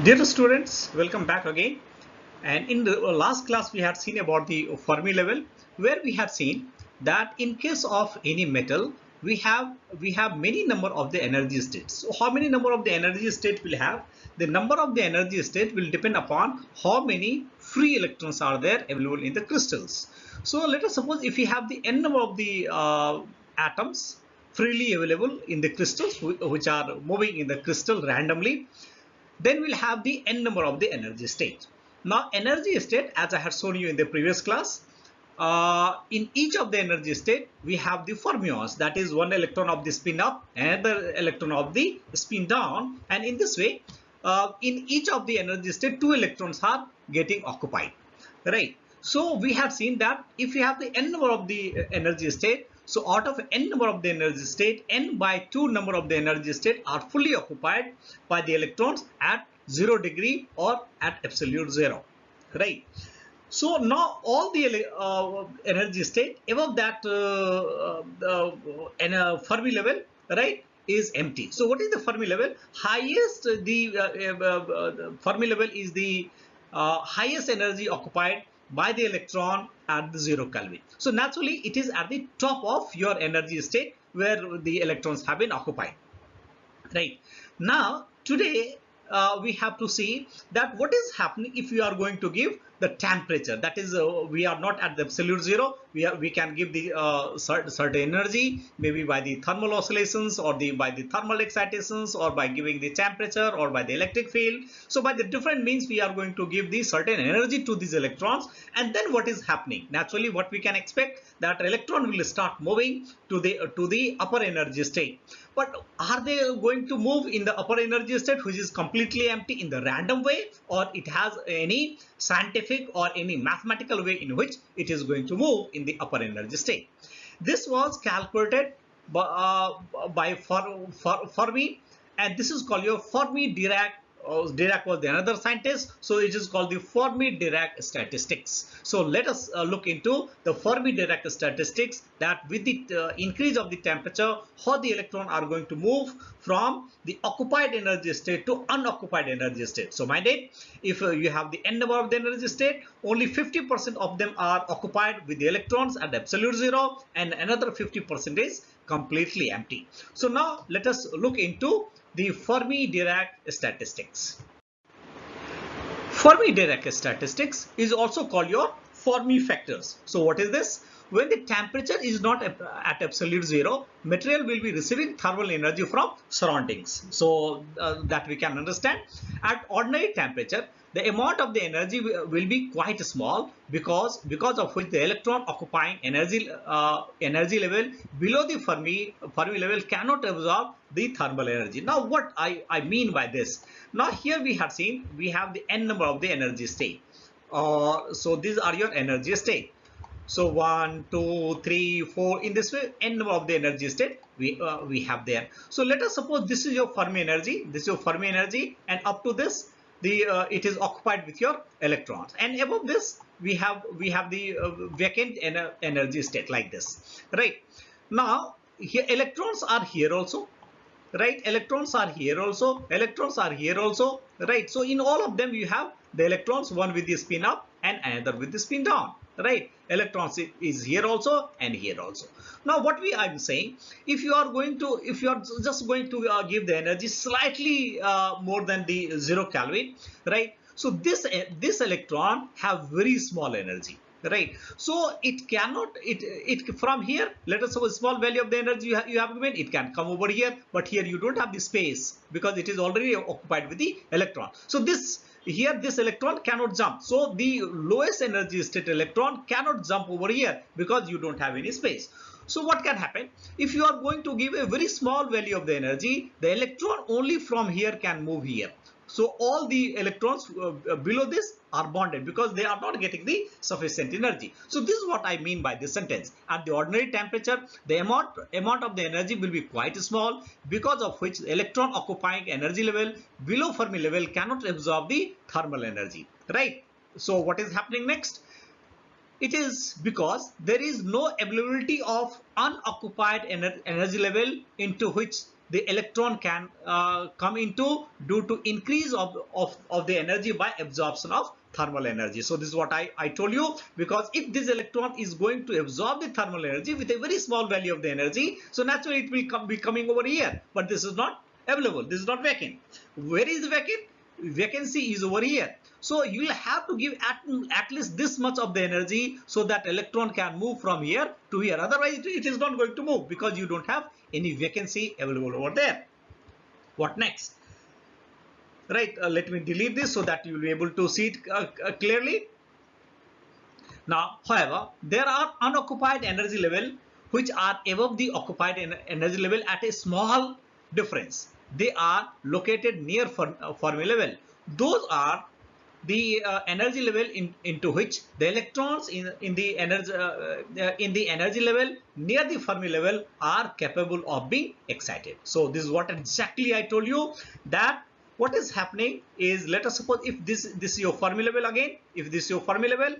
Dear students, welcome back again. And in the last class, we had seen about the Fermi level, where we have seen that in case of any metal, we have many number of the energy states. So how many number of the energy state will have? The number of the energy state will depend upon how many free electrons are there available in the crystals. So let us suppose if we have the n number of the atoms freely available in the crystals which are moving in the crystal randomly, then we'll have the n number of the energy state. Now energy state, as I had shown you in the previous class, in each of the energy state we have the fermions, that is one electron of the spin up, another electron of the spin down, and in this way in each of the energy state two electrons are getting occupied, right? So we have seen that if you have the n number of the energy state, so out of n number of the energy state, n by 2 number of the energy state are fully occupied by the electrons at 0 degree or at absolute zero, right? So now all the energy state above that Fermi level, right, is empty. So what is the Fermi level? Highest the Fermi level is the highest energy occupied by the electron at the 0 Kelvin. So naturally it is at the top of your energy state where the electrons have been occupied, right? Now today we have to see that what is happening if we are going to give the temperature, that is we are not at the absolute zero, we can give the certain energy, maybe by the thermal oscillations or by the thermal excitations or by giving the temperature or by the electric field. So by the different means we are going to give the certain energy to these electrons, and then what is happening, naturally what we can expect, that electron will start moving to the upper energy state. But are they going to move in the upper energy state which is completely empty in the random way, or it has any scientific or any mathematical way in which it is going to move in the upper energy state? This was calculated by Fermi, and this is called your Fermi-Dirac. Dirac was the another scientist, so it is called the Fermi-Dirac statistics. So let us look into the Fermi-Dirac statistics, that with the increase of the temperature, how the electron are going to move from the occupied energy state to unoccupied energy state. So mind it, if you have the n number of the energy state, only 50% of them are occupied with the electrons at absolute zero, and another 50% is completely empty. So now let us look into the Fermi-Dirac statistics. Fermi-Dirac statistics is also called your Fermi factors. So what is this? When the temperature is not at absolute zero, material will be receiving thermal energy from surroundings. So that we can understand. At ordinary temperature, the amount of the energy will be quite small, because of which the electron occupying energy level below the Fermi level cannot absorb the thermal energy. Now what I mean by this, now here we have seen we have the n number of the energy state. So these are your energy state. So 1, 2, 3, 4, in this way n number of the energy state we have there. So let us suppose this is your Fermi energy, this is your Fermi energy, and up to this it is occupied with your electrons, and above this we have the vacant energy state like this, right? Now here electrons are here also, right? Electrons are here also, electrons are here also, right? So in all of them you have the electrons, one with the spin up and another with the spin down, right? Electrons is here also and here also. Now what I'm saying, if you are just going to give the energy slightly more than the 0 Kelvin, right? So this electron have very small energy, right? So it cannot, it from here, let us suppose small value of the energy you have given, it can come over here, but here you don't have the space because it is already occupied with the electron. So this electron cannot jump, so the lowest energy state electron cannot jump over here because you don't have any space. So what can happen, if you are going to give a very small value of the energy, the electron only from here can move here. So all the electrons below this are bonded because they are not getting the sufficient energy. So this is what I mean by this sentence. At the ordinary temperature, the amount of the energy will be quite small, because of which the electron occupying energy level below Fermi level cannot absorb the thermal energy, right? So what is happening next? It is because there is no availability of unoccupied energy level into which the electron can come into due to increase of the energy by absorption of thermal energy. So this is what I told you, because if this electron is going to absorb the thermal energy with a very small value of the energy, so naturally it will be coming over here, but this is not available, this is not vacant. Where is the vacant? Vacancy is over here. So you will have to give at least this much of the energy so that electron can move from here to here. Otherwise it is not going to move because you don't have any vacancy available over there. What next? Right, let me delete this so that you will be able to see it clearly. Now, however, there are unoccupied energy level which are above the occupied energy level at a small difference. They are located near Fermi level. Those are the energy level into which the electrons in the energy level near the Fermi level are capable of being excited. So this is what exactly I told you, that what is happening is, let us suppose if this is your Fermi level again, if this is your Fermi level,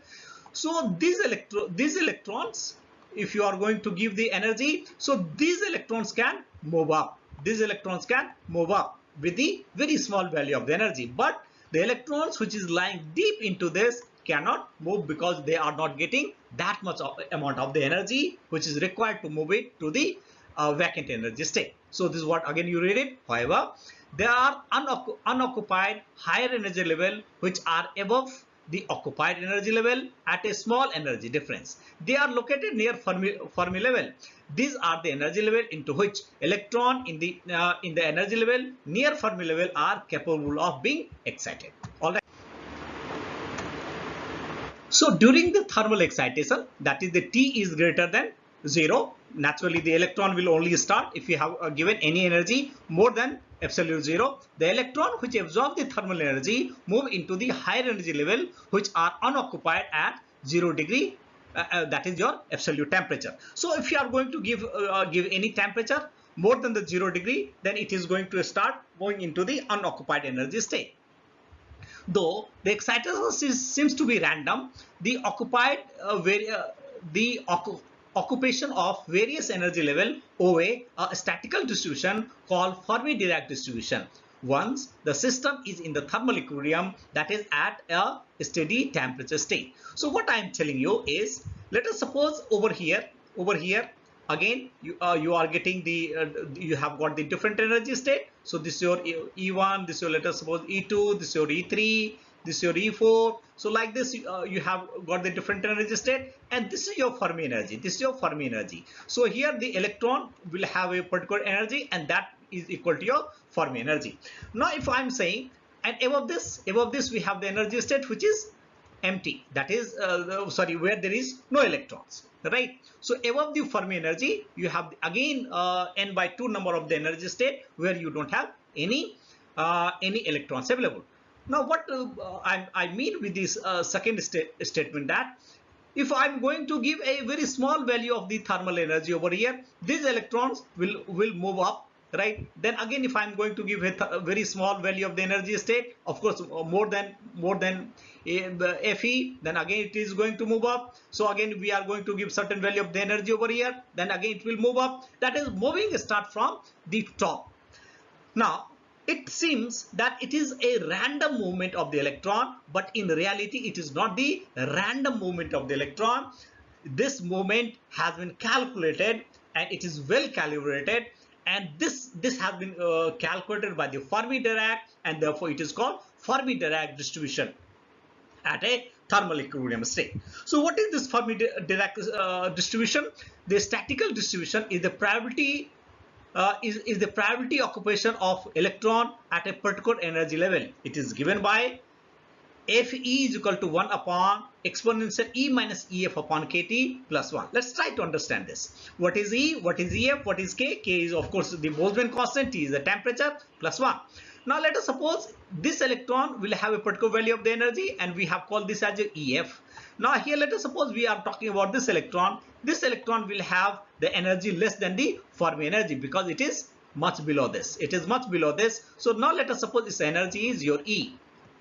so these electrons, if you are going to give the energy, so these electrons can move up. These electrons can move up with the very small value of the energy, but the electrons which is lying deep into this cannot move because they are not getting that much amount of the energy which is required to move it to the vacant energy state. So this is what, again you read it. However, there are unoccupied higher energy level which are above the occupied energy level at a small energy difference. They are located near Fermi level. These are the energy level into which electron in the energy level near Fermi level are capable of being excited. All right. So during the thermal excitation, that is the T is greater than 0, naturally the electron will only start if you have given any energy more than absolute 0. The electron which absorb the thermal energy move into the higher energy level which are unoccupied at 0 degree. That is your absolute temperature. So if you are going to give any temperature more than the 0 degree, then it is going to start going into the unoccupied energy state. Though the excitation seems to be random, the occupation of various energy level obey a statistical distribution called Fermi-Dirac distribution. Once the system is in the thermal equilibrium, that is at a steady temperature state. So what I am telling you is, let us suppose over here again you are getting the you have got the different energy state. So this is your E1, this is your, let us suppose E2, this is your E3, this is your E4. So like this you have got the different energy state, and this is your Fermi energy, this is your Fermi energy. So here the electron will have a particular energy, and that is equal to your Fermi energy. Now if I am saying, and above this we have the energy state which is empty, that is where there is no electrons, right? So above the Fermi energy you have again n by 2 number of the energy state where you don't have any electrons available. Now what I mean with this second statement, that if I'm going to give a very small value of the thermal energy over here, these electrons will move up, right? Then again if I'm going to give a very small value of the energy state, of course more than Fe, then again it is going to move up. So again we are going to give certain value of the energy over here, then again it will move up. That is moving start from the top. Now it seems that it is a random movement of the electron, but in reality it is not the random movement of the electron. This movement has been calculated and it is well calibrated, and this has been calculated by the Fermi-Dirac, and therefore it is called Fermi-Dirac distribution at a thermal equilibrium state. So what is this Fermi-Dirac distribution? The statistical distribution is the probability is the probability occupation of electron at a particular energy level. It is given by Fe is equal to 1 upon exponential E minus Ef upon kT plus 1. Let's try to understand this. What is E? What is Ef? What is K? K is of course the Boltzmann constant. T is the temperature plus 1. Now let us suppose this electron will have a particular value of the energy, and we have called this as Ef. Now here let us suppose we are talking about this electron. This electron will have the energy less than the Fermi energy because it is much below this. It is much below this. So now let us suppose its energy is your E.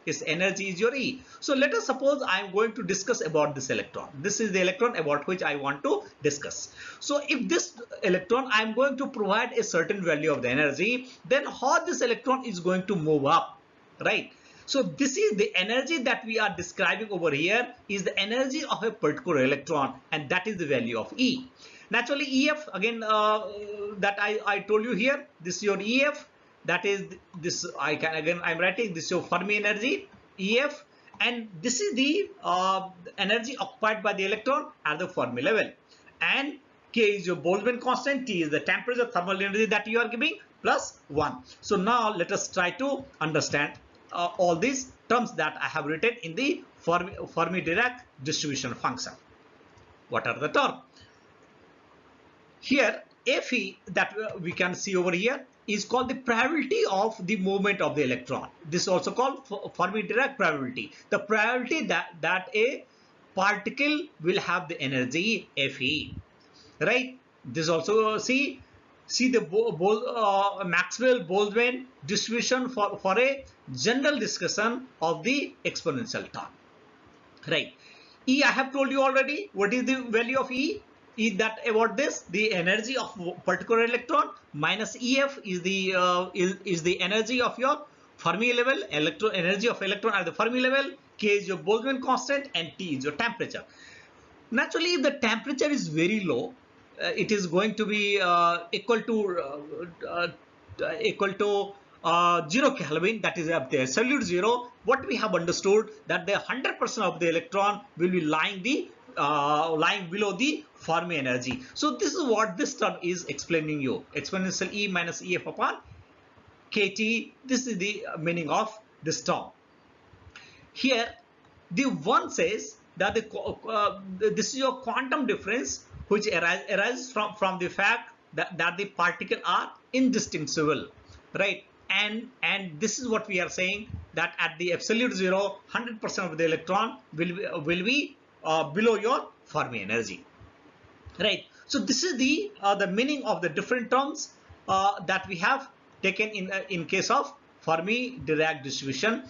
its energy is your E. So let us suppose I am going to discuss about this electron. This is the electron about which I want to discuss. So if this electron I am going to provide a certain value of the energy, then how this electron is going to move up, right? So this is the energy that we are describing over here is the energy of a particular electron, and that is the value of E. Naturally, EF again that I told you here, this is your EF. That is this, I'm writing this is your Fermi energy, EF, and this is the energy occupied by the electron at the Fermi level. And K is your Boltzmann constant, T is the temperature thermal energy that you are giving, plus 1. So now let us try to understand all these terms that I have written in the Fermi-Dirac distribution function. What are the terms? Here, Fe that we can see over here is called the probability of the movement of the electron. This is also called Fermi-Dirac probability. The probability that a particle will have the energy Fe, right? This also see the Maxwell-Boltzmann distribution for a general discussion of the exponential term, right? E, I have told you already. What is the value of E? Is that about this, the energy of particular electron, minus EF is the energy of your Fermi level, energy of electron at the Fermi level. K is your Boltzmann constant, and T is your temperature. Naturally, if the temperature is very low, it is going to be equal to 0 Kelvin, that is up there, absolute zero. What we have understood that the 100% of the electron will be lying below the Fermi energy. So this is what this term is explaining you. Exponential E minus EF upon KT. This is the meaning of this term. Here, the one says that this is your quantum difference, which arises from the fact that the particles are indistinguishable, right? And this is what we are saying, that at the absolute zero, 100% of the electron will be below your Fermi energy, right? So this is the meaning of the different terms that we have taken in case of Fermi-Dirac distribution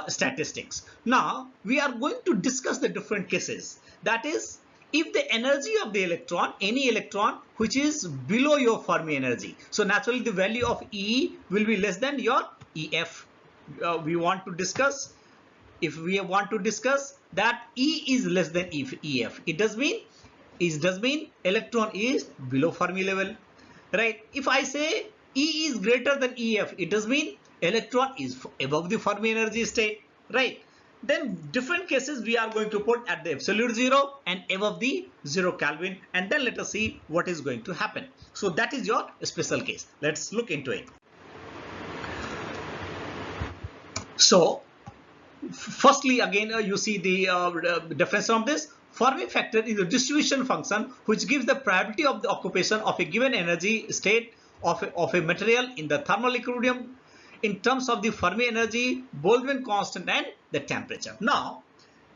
statistics. Now we are going to discuss the different cases. That is, if the energy of the electron, any electron which is below your Fermi energy, so naturally the value of E will be less than your EF. We want to discuss, if we want to discuss that E is less than EF, it does mean electron is below Fermi level, right? If I say E is greater than EF, it does mean electron is above the Fermi energy state, right? Then different cases we are going to put at the absolute zero and above the 0 Kelvin, and then let us see what is going to happen. So that is your special case. Let's look into it. So firstly, again you see the definition of this. Fermi factor is a distribution function which gives the probability of the occupation of a given energy state of a material in the thermal equilibrium in terms of the Fermi energy, Boltzmann constant, and the temperature. Now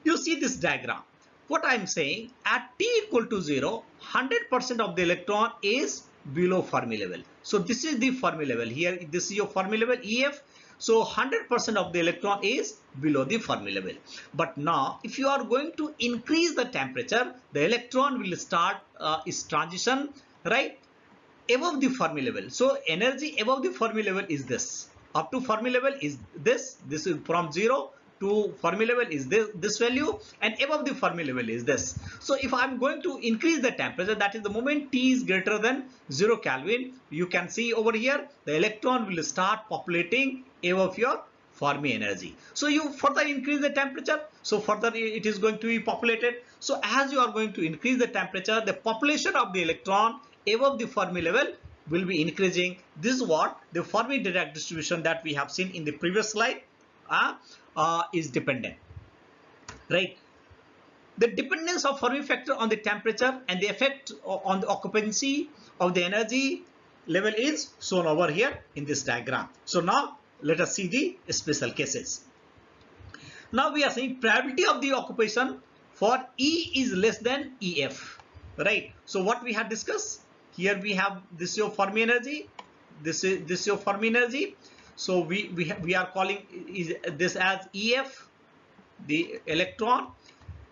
you see this diagram. What I am saying, at T equal to 0, 100% of the electron is below Fermi level. So this is the Fermi level. Here this is your Fermi level EF. So 100% of the electron is below the Fermi level. But now if you are going to increase the temperature, the electron will start its transition, right, above the Fermi level. So energy above the Fermi level is this. Up to Fermi level is this. This is from 0 to Fermi level is this value, and above the Fermi level is this. So if I am going to increase the temperature, that is the moment T is greater than 0 Kelvin, you can see over here the electron will start populating above your Fermi energy. So you further increase the temperature, so further it is going to be populated. So as you are going to increase the temperature, the population of the electron above the Fermi level will be increasing. This is what the Fermi-Dirac distribution that we have seen in the previous slide is dependent, right? The dependence of Fermi factor on the temperature and the effect on the occupancy of the energy level is shown over here in this diagram. So now let us see the special cases. Now we are saying probability of the occupation for E is less than EF, right? So what we have discussed, here we have this is your Fermi energy, this is your Fermi energy. So we are calling this as EF, the electron,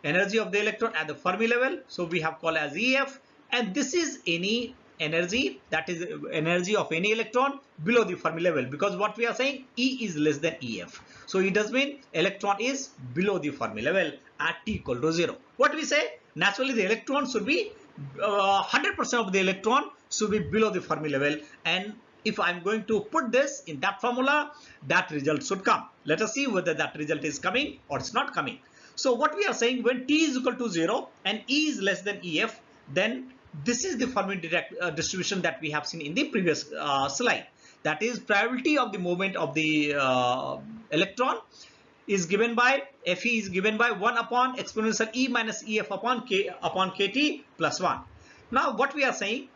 energy of the electron at the Fermi level. So we have called as EF, and this is any energy, that is energy of any electron below the Fermi level, because what we are saying, E is less than EF. So it does mean electron is below the Fermi level at T equal to 0. What we say, naturally the electron should be 100% of the electron should be below the Fermi level, and if I'm going to put this in that formula, that result should come. Let us see whether that result is coming or it's not coming. So what we are saying, when T is equal to 0 and E is less than EF, then this is the Fermi distribution that we have seen in the previous slide. That is, probability of the movement of the electron is given by, Fe is given by 1 upon exponential E minus EF upon KT plus 1. Now what we are saying,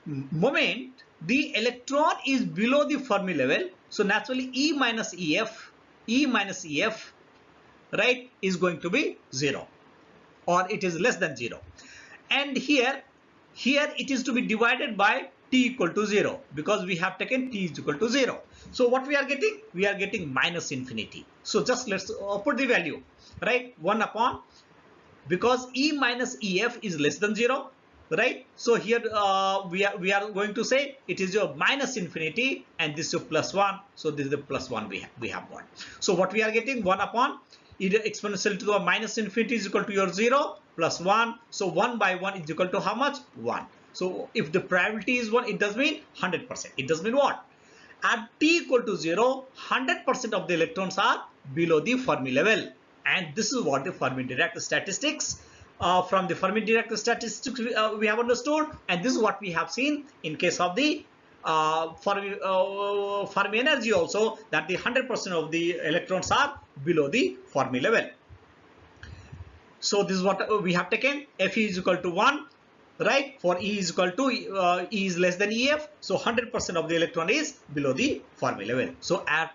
moment the electron is below the Fermi level, so naturally E minus EF, right, is going to be 0, or it is less than 0. And here it is to be divided by T equal to 0, because we have taken T is equal to 0. So what we are getting? We are getting minus infinity. So just let's put the value, right? 1 upon, because E minus EF is less than 0, right? So here we are going to say it is your minus infinity, and this is your plus 1. So this is the plus 1 we have got. So what we are getting, 1 upon either exponential to the minus infinity is equal to your 0 plus 1. So 1 by 1 is equal to how much? 1. So if the probability is 1, it does mean 100%. It does mean what? At T equal to 0, 100% of the electrons are below the Fermi level. And this is what the Fermi-Dirac statistics, from the Fermi-Dirac statistics we have understood. And this is what we have seen in case of the Fermi energy also, that the 100% of the electrons are below the Fermi level. So this is what we have taken. Fe is equal to 1, right? For E is equal to E is less than EF, so 100% of the electron is below the Fermi level. So at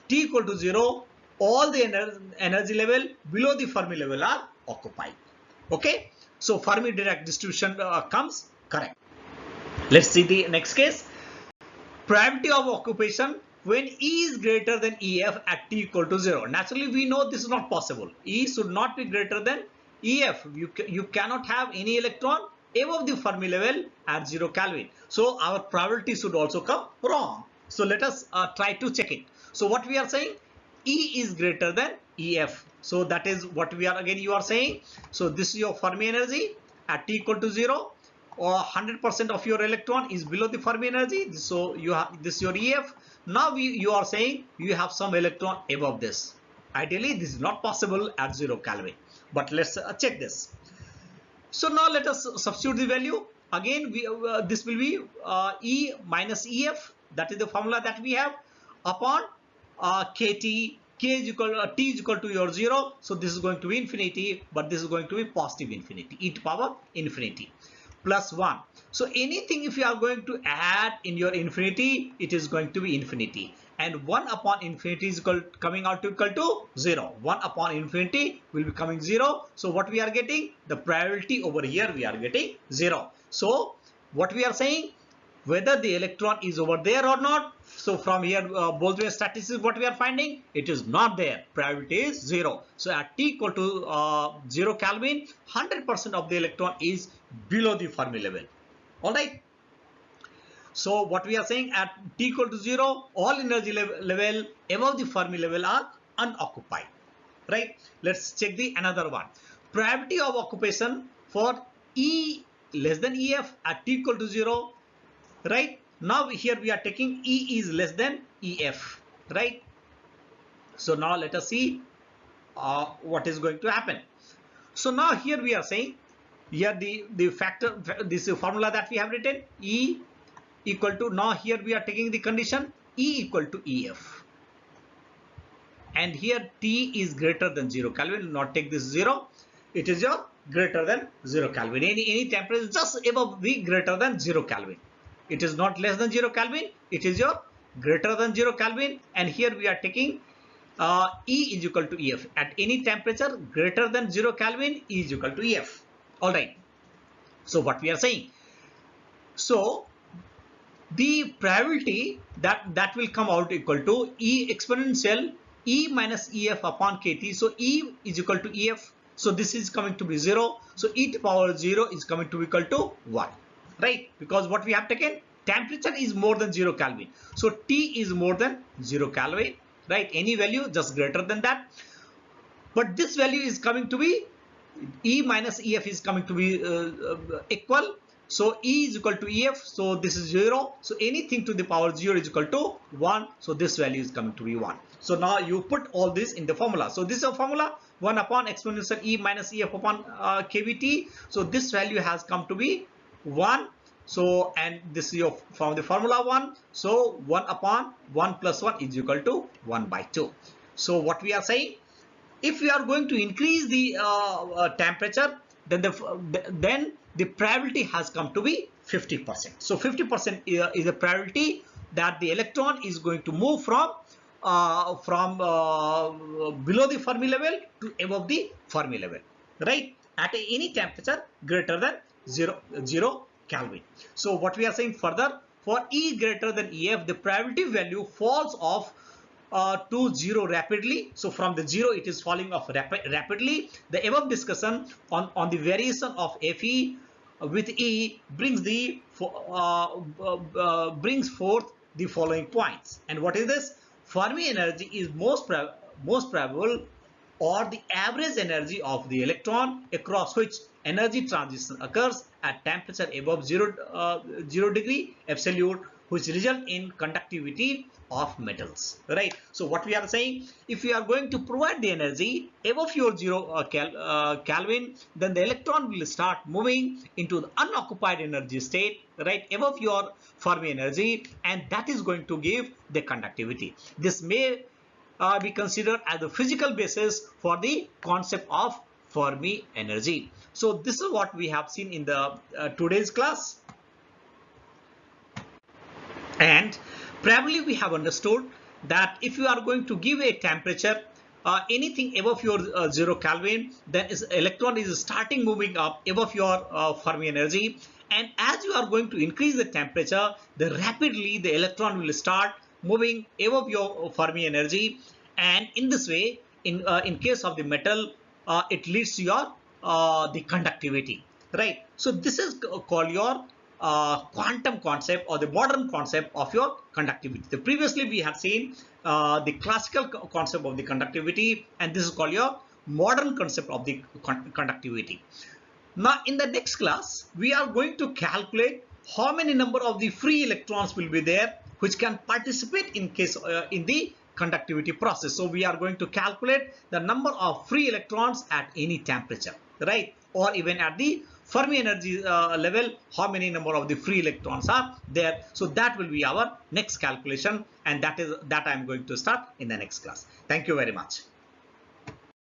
T equal to 0, all the energy level below the Fermi level are occupied. Okay, so Fermi-Dirac distribution comes correct. Let's see the next case. Probability of occupation when E is greater than EF at T equal to 0. Naturally, we know this is not possible. E should not be greater than EF. You cannot have any electron above the Fermi level at 0 Kelvin. So our probability should also come wrong. So let us try to check it. So what we are saying, E is greater than EF. So that is what we are, again you are saying. So this is your Fermi energy at T equal to 0, or 100% of your electron is below the Fermi energy. So you have this your EF. Now you are saying you have some electron above this. Ideally this is not possible at 0 Kelvin. But let's check this. So now let us substitute the value. Again this will be E minus EF, that is the formula that we have, upon KT. T is equal to your 0. So this is going to be infinity, but this is going to be positive infinity, e to power infinity, plus 1. So anything if you are going to add in your infinity, it is going to be infinity. And 1 upon infinity is coming out to equal to 0. 1 upon infinity will be coming 0. So what we are getting? The probability over here we are getting 0. So what we are saying, whether the electron is over there or not. So from here Boltzmann statistics, what we are finding, it is not there. Probability is 0. So at T equal to 0 Kelvin, 100% of the electron is below the Fermi level. All right. So what we are saying, at T equal to 0, all energy level above the Fermi level are unoccupied. Right. Let's check the another one. Probability of occupation for E less than EF at T equal to 0. Right. Now here we are taking E is less than EF, right? So now let us see what is going to happen. So now here we are saying, here the factor, this is formula that we have written, E equal to, now here we are taking the condition E equal to EF. And here T is greater than 0 Kelvin, not take this 0. It is your greater than 0 Kelvin. Any temperature just above the greater than 0 Kelvin. It is not less than 0 Kelvin. It is your greater than 0 Kelvin. And here we are taking E is equal to EF. At any temperature greater than 0 Kelvin, E is equal to EF. All right. So what we are saying. So the probability that will come out equal to E exponential E minus EF upon KT. So E is equal to EF. So this is coming to be 0. So E to power 0 is coming to be equal to 1, right? Because what we have taken, temperature is more than 0 Kelvin. So T is more than 0 Kelvin, right? Any value just greater than that. But this value is coming to be E minus EF is coming to be equal. So E is equal to EF. So this is 0. So anything to the power 0 is equal to 1. So this value is coming to be 1. So now you put all this in the formula. So this is a formula, 1 upon exponential E minus EF upon kVt. So this value has come to be 1. So, and this is your from the formula 1. So 1 upon 1 plus 1 is equal to 1 by 2. So what we are saying, if we are going to increase the temperature, then the probability has come to be 50%. So 50% is a probability that the electron is going to move from below the Fermi level to above the Fermi level, right? At any temperature greater than 0 Kelvin. So what we are saying further, for E greater than EF, the probability value falls off to 0 rapidly. So from the 0 it is falling off rapidly. The above discussion on the variation of Fe with E brings forth the following points. And what is this? Fermi energy is most probable, or the average energy of the electron across which energy transition occurs at temperature above 0 degree absolute, which result in conductivity of metals, right? So what we are saying, if we are going to provide the energy above your 0 Kelvin, then the electron will start moving into the unoccupied energy state, right, above your Fermi energy, and that is going to give the conductivity. This may be considered as the physical basis for the concept of Fermi energy. So this is what we have seen in the today's class. And probably we have understood that if you are going to give a temperature anything above your 0 Kelvin, then electron is starting moving up above your Fermi energy, and as you are going to increase the temperature, rapidly the electron will start moving above your Fermi energy, and in this way, in case of the metal, it leads to your the conductivity, right? So this is called your quantum concept, or the modern concept of your conductivity. So previously we have seen the classical concept of the conductivity, and this is called your modern concept of the conductivity. Now in the next class we are going to calculate how many number of the free electrons will be there which can participate in case in the conductivity process. So we are going to calculate the number of free electrons at any temperature, right? Or even at the Fermi energy level, how many number of the free electrons are there. So that will be our next calculation, and that I am going to start in the next class. Thank you very much.